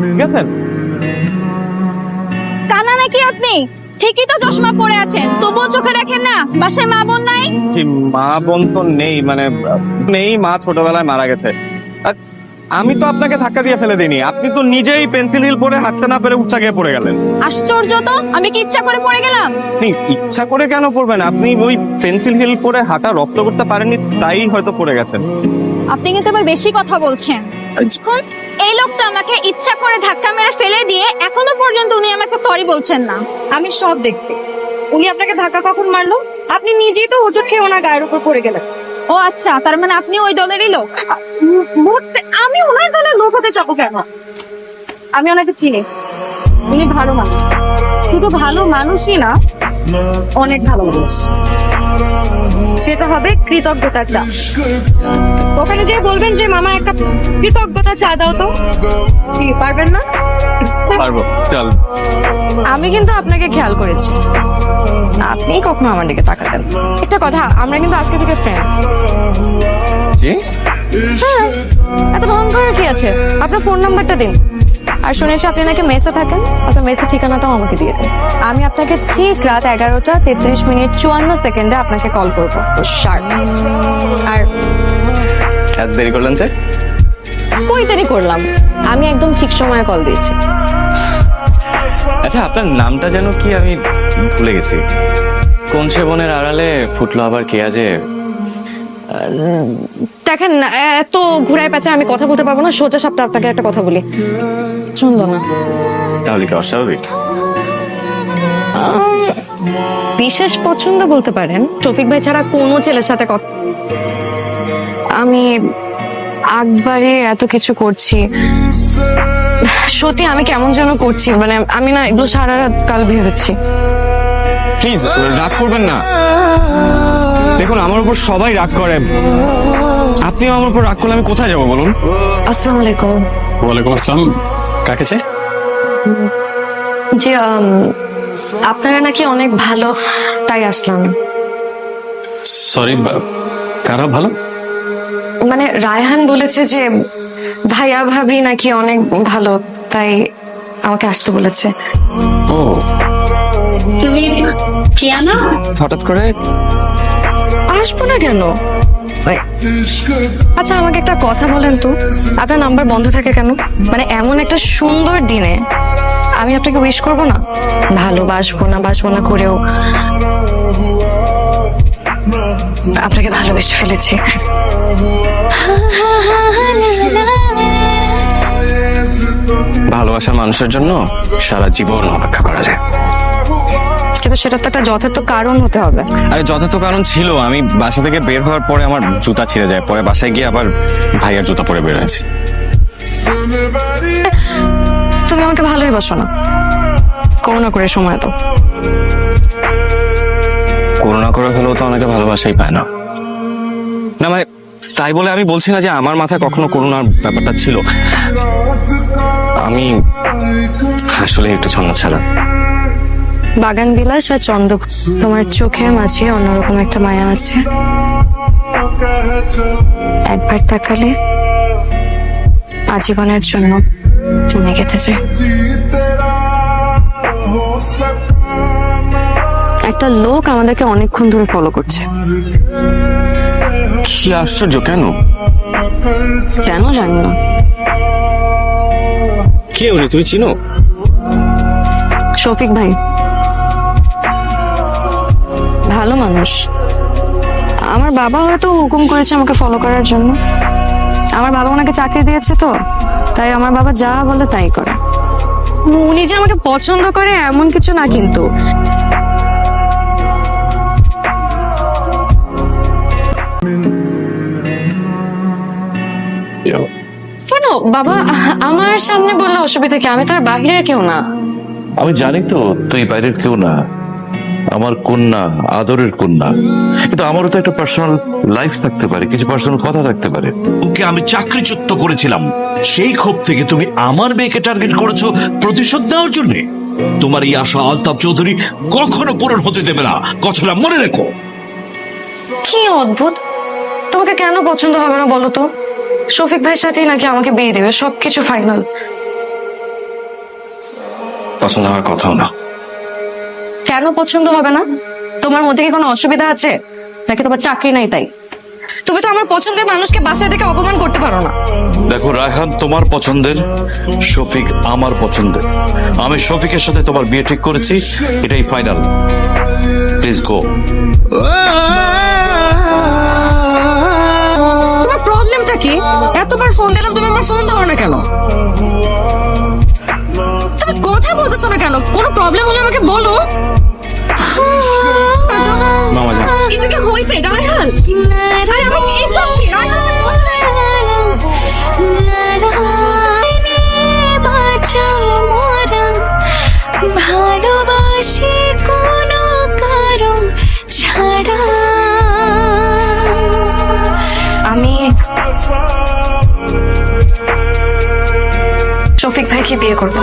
ঠিক আছে? কানা নাকি আপনি? ঠিকই তো চশমা পরে আছেন, তবুও চোখে দেখেন না? বাসায় মা বোন নাই? জি, মা বোন তো নেই, মানে নেই, মা ছোটবেলায় মারা গেছে। আর আমি তো আপনাকে ধাক্কা দিয়ে ফেলে দিইনি, আপনি তো নিজেই পেন্সিল হিল পরে হাঁটতে না পেরে উচ্চা গিয়ে পড়ে গেলেন। আশ্চর্য তো, আমি কি ইচ্ছা করে পড়ে গেলাম? আপনি ইচ্ছা করে কেন পড়বেন? আপনি ওই পেন্সিল হিল পরে হাঁটা রপ্ত করতে পারেননি, তাই হয়তো পড়ে গেছেন। আপনি কিন্তু এবার বেশি কথা বলছেন। এখন এই লোকটা আমাকে ইচ্ছা করে ধাক্কা মেরে ফেলে দিয়ে এখনো পর্যন্ত উনি আমাকে সরি বলছেন না। আমি সব দেখছি। উনি আপনাকে ধাক্কা কখন মারলো? আপনি নিজেই তো হোঁচট খেয়ে ওনার গায়ের উপর পড়ে গেলেন। ও আচ্ছা, তার মানে আপনি ওই দলেরই লোক? আমি ওনার দলের লোক হতে যাবো কেন? আমি ওনাকে চিনি, উনি ভালো মানুষ। শুধু ভালো মানুষই না, অনেক ভালো মানুষ। সেটা হবে কৃতজ্ঞতা চা। ওখানে গিয়ে বলবেন যে মামা একটা কৃতজ্ঞতা চা দাও তো। কি পারবেন না? পারবো, চল। আমি কিন্তু আপনাকে খেয়াল করেছি, আপনি কখনো আমার দিকে তাকাতেন। একটা কথা, আমরা কিন্তু আজকে থেকে ফ্রেন্ড। জি, হ্যাঁ, এত ঢং করার কি আছে? আপনার ফোন নাম্বারটা দিন। আর শুনেছি আপনি নাকি মেসে থাকেন, আপনার মেসের ঠিকানাটাও আমাকে দিয়ে দিন। আমি আপনাকে ঠিক রাত 11:33:54 আপনাকে কল করবো শার্প। আর এত দেরি করলেন যে? কই দেরি করলাম? আমি একদম ঠিক সময়ে কল দিয়েছি। আচ্ছা, আপনার নামটা যেন কি? আমি ভুলে গেছি। কোন সে বনের আড়ালে ফুটলো আবার কে আজে? দেখেন না, এত ঘুরায় পেঁচে আমি কথা বলতে পারবো না। সোজা সাপটা আপনাকে একটা কথা বলি, শুনলো না? তাহলে কি অস্বাভাবিক? বিশেষ পছন্দ বলতে পারেন। শফিক ভাই ছাড়া কোনো ছেলের সাথে কথা, আমি একবারে এত কিছু করছি, সত্যি আমি কেমন যেন করছি। মানে আমি না এগুলো সারা রাত কাল ভেবেছি। প্লিজ রাগ করবেন না। দেখুন, আমার উপর সবাই রাগ করে, আপনিও আমার উপর রাগ করলে আমি কোথায় যাবো বলুন? আসসালামু আলাইকুম। ওয়ালাইকুম আসসালাম। কাকে চাই? জি, আপনারা নাকি অনেক ভালো, তাই আসলাম। সরি, কারা ভালো? মানে রায়হান বলেছে যে ভাইয়া ভাবি নাকি অনেক ভালো, তাই আমাকে আসতে বলেছে। ও, তুমি কিয়ানা? হঠাৎ করে? আসবো না কেন? আচ্ছা, আমাকে একটা কথা বলেন তো, আপনার নাম্বার বন্ধ থাকে কেন? মানে এমন একটা সুন্দর দিনে আমি আপনাকে উইশ করবো না? ভালোবাসবো না বাসবো না করেও আপনাকে ভালোবেসে ফেলেছি। ভালোবাসার মানুষের জন্য সারা জীবন অপেক্ষা করা যায়, কিন্তু সেটা তো একটা যথার্থ কারণ হতে হবে। আরে যথার্থ কারণ ছিল। আমি বাসা থেকে বের হওয়ার পরে আমার জুতা ছিঁড়ে যায়, পরে বাসায় গিয়ে আবার ভাইয়ের জুতা পরে বের হয়েছি। তুমি আমাকে ভালোই বাসো না, করুণা করে সময় দাও। করুণা করে হলেও তো অনেকে ভালোবাসাই পায় না। না মানে তাই বলে আমি বলছি না যে আমার মাথায় কখনো করুণার ব্যাপারটা ছিল। আমি আসলে একটু ছন্ন ছাড়া। বাগান বিলাস আর চন্দ্র, তোমার চোখের মাঝে অন্যরকম একটা মায়া আছে। একবার তাকালে আজীবনের জন্য তুমি গেঁথে যায়। একটা লোক আমাদেরকে অনেকক্ষণ ধরে ফলো করছে। কি আশ্চর্য! কেন? কেন জানি না। কে উনি? তুমি চিনো? শফিক ভাই ভালো মানুষ। আমার বাবা হয়তো হুকুম করেছে আমাকে ফলো করার জন্য। আমার বাবা ওনাকে চাকরি দিয়েছে তো, তাই আমার বাবা যা বলে তাই করে। উনি যে আমাকে পছন্দ করে এমন কিছু না কিন্তু। কেন বাবা আমার সামনে বললে অসুবিধা কি? আমি তো আর বাহিরের কেউ না। আমি জানি তো তুই বাইরের কেউ না, আমার কন্যা, আদরের কন্যা। কিন্তু আমারও তো একটা পার্সোনাল লাইফ থাকতে পারে, কিছু পার্সোনাল কথা থাকতে পারে। ওকে আমি চাকরিচ্যুত করেছিলাম, সেই ক্ষোভ থেকে তুমি আমার মেয়েকে টার্গেট করেছো প্রতিশোধ নেওয়ার জন্য। তোমার এই আশা আলতাফ চৌধুরী কখনো পূরণ হতে দেবে না, কথাটা মনে রেখো। কি অদ্ভুত, তোমাকে কেন পছন্দ হবে না বলো তো? শফিক ভাইয়ের সাথেই নাকি আমাকে বিয়ে দেবে, সবকিছু ফাইনাল। পছন্দ হওয়ার কথাও না। কেন পছন্দ হবে না? তোমার মধ্যে কি কোনো অসুবিধা আছে নাকি তোমার চাকরি নাই তাই? তুমি তো আমার পছন্দের মানুষকে বাসায় থেকে অপমান করতে পারো না। দেখো রায়হান তোমার পছন্দের, শফিক আমার পছন্দের। আমি শফিকের সাথে তোমার বিয়ে ঠিক করেছি, এটাই ফাইনাল। Please go. তোমার প্রবলেমটা কি? এতবার ফোন দিলাম তুমি আমার ফোন ধরো না কেন? তুমি কথা বলতেছো না কেন? কোনো প্রবলেম হলে আমাকে বলো। মামা যান। কিছু কি হয়েছে রায়হান? আরে আমি এসব কি রায়হান? ভালোবাসি কোনো কারণ ছাড়া। আমি শফিক ভাইকে বিয়ে করবো।